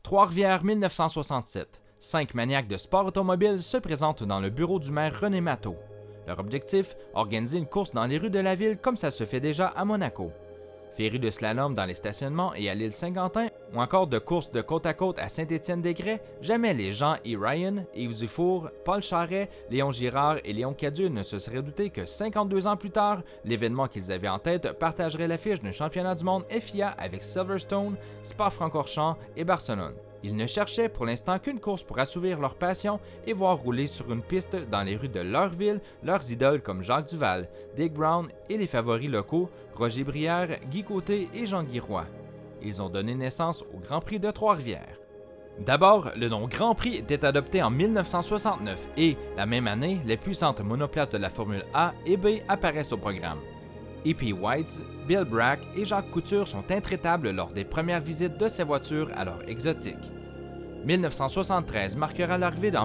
Trois-Rivières 1967. 5 maniaques de sport automobile se présentent dans le bureau du maire René Matteau. Leur objectif, organiser une course dans les rues de la ville comme ça se fait déjà à Monaco. Féerie de slalom dans les stationnements et à l'île Saint-Quentin, ou encore de courses de côte à côte à Saint-Étienne-des-Grès, jamais les Jean E. Ryan, Yves Dufour, Paul Charret, Léon Girard et Léon Cadieux ne se seraient doutés que 52 ans plus tard, l'événement qu'ils avaient en tête partagerait l'affiche d'un championnat du monde FIA avec Silverstone, Spa-Francorchamps et Barcelone. Ils ne cherchaient pour l'instant qu'une course pour assouvir leur passion et voir rouler sur une piste dans les rues de leur ville leurs idoles comme Jacques Duval, Dick Brown et les favoris locaux Roger Brière, Guy Côté et Jean-Guy Roy. Ils ont donné naissance au Grand Prix de Trois-Rivières. D'abord, le nom Grand Prix était adopté en 1969 et, la même année, les puissantes monoplaces de la Formule A et B apparaissent au programme. E.P. White, Bill Bragg et Jacques Couture sont intraitables lors des premières visites de ces voitures alors exotiques. 1973 marquera l'arrivée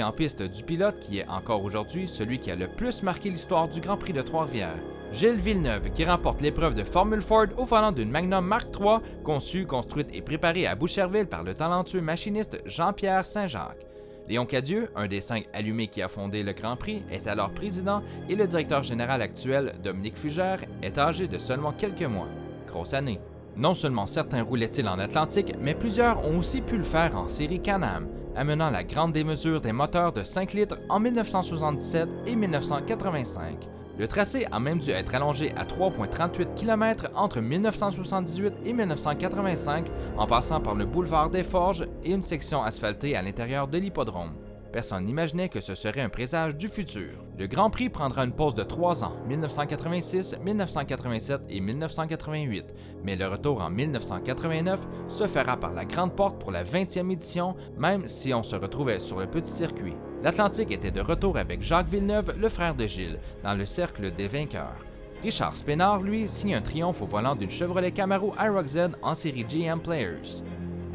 en piste du pilote qui est encore aujourd'hui celui qui a le plus marqué l'histoire du Grand Prix de Trois-Rivières. Gilles Villeneuve qui remporte l'épreuve de Formule Ford au volant d'une Magnum Mark III conçue, construite et préparée à Boucherville par le talentueux machiniste Jean-Pierre Saint-Jacques. Léon Cadieux, un des 5 allumés qui a fondé le Grand Prix, est alors président et le directeur général actuel, Dominique Fugère, est âgé de seulement quelques mois. Grosse année. Non seulement certains roulaient-ils en Atlantique, mais plusieurs ont aussi pu le faire en série Can-Am, amenant la grande démesure des moteurs de 5 litres en 1977 et 1985. Le tracé a même dû être allongé à 3,38 km entre 1978 et 1985 en passant par le boulevard des Forges et une section asphaltée à l'intérieur de l'hippodrome. Personne n'imaginait que ce serait un présage du futur. Le Grand Prix prendra une pause de 3 ans, 1986, 1987 et 1988, mais le retour en 1989 se fera par la grande porte pour la 20e édition, même si on se retrouvait sur le petit circuit. L'Atlantique était de retour avec Jacques Villeneuve, le frère de Gilles, dans le cercle des vainqueurs. Richard Spénard, lui, signe un triomphe au volant d'une Chevrolet Camaro IROC Z en série GM Players.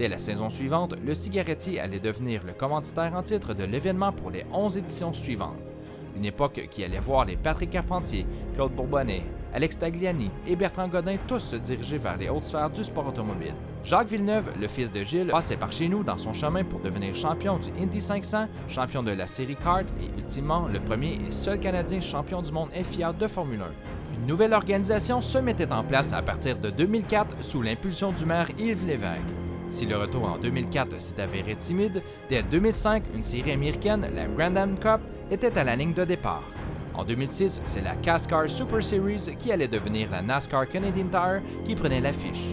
Dès la saison suivante, le cigarettier allait devenir le commanditaire en titre de l'événement pour les 11 éditions suivantes. Une époque qui allait voir les Patrick Carpentier, Claude Bourbonnais, Alex Tagliani et Bertrand Godin tous se diriger vers les hautes sphères du sport automobile. Jacques Villeneuve, le fils de Gilles, passait par chez nous dans son chemin pour devenir champion du Indy 500, champion de la série Kart et ultimement le premier et seul Canadien champion du monde FIA de Formule 1. Une nouvelle organisation se mettait en place à partir de 2004 sous l'impulsion du maire Yves Lévesque. Si le retour en 2004 s'est avéré timide, dès 2005, une série américaine, la Grand-Am Cup, était à la ligne de départ. En 2006, c'est la CASCAR Super Series qui allait devenir la NASCAR Canadian Tire qui prenait l'affiche.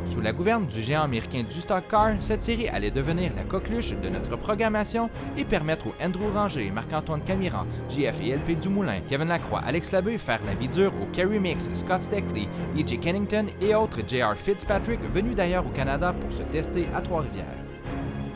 Sous la gouverne du géant américain du Stock Car, cette série allait devenir la coqueluche de notre programmation et permettre aux Andrew Ranger, Marc-Antoine Camiran, JF et LP Dumoulin, Kevin Lacroix, Alex Labbé faire la vie dure aux Kerry Mix, Scott Steckley, DJ Kennington et autres J.R. Fitzpatrick venus d'ailleurs au Canada pour se tester à Trois-Rivières.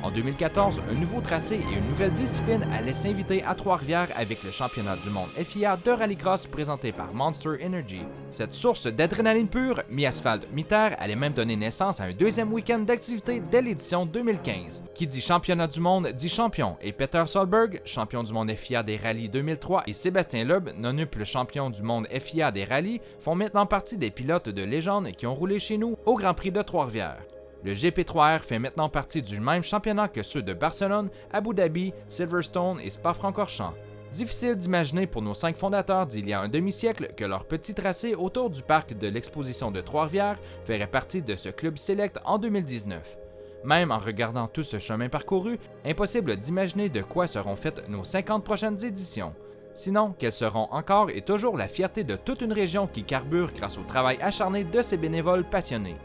En 2014, un nouveau tracé et une nouvelle discipline allaient s'inviter à Trois-Rivières avec le championnat du monde FIA de rallycross présenté par Monster Energy. Cette source d'adrénaline pure, mi-asphalte, mi-terre, allait même donner naissance à un deuxième week-end d'activité dès l'édition 2015. Qui dit championnat du monde dit champion, et Peter Solberg, champion du monde FIA des rallyes 2003, et Sébastien Loeb, non-up champion du monde FIA des rallyes, font maintenant partie des pilotes de légende qui ont roulé chez nous au Grand Prix de Trois-Rivières. Le GP3R fait maintenant partie du même championnat que ceux de Barcelone, Abu Dhabi, Silverstone et Spa-Francorchamps. Difficile d'imaginer pour nos 5 fondateurs d'il y a un demi-siècle que leur petit tracé autour du parc de l'exposition de Trois-Rivières ferait partie de ce club select en 2019. Même en regardant tout ce chemin parcouru, impossible d'imaginer de quoi seront faites nos 50 prochaines éditions. Sinon, quelles seront encore et toujours la fierté de toute une région qui carbure grâce au travail acharné de ces bénévoles passionnés.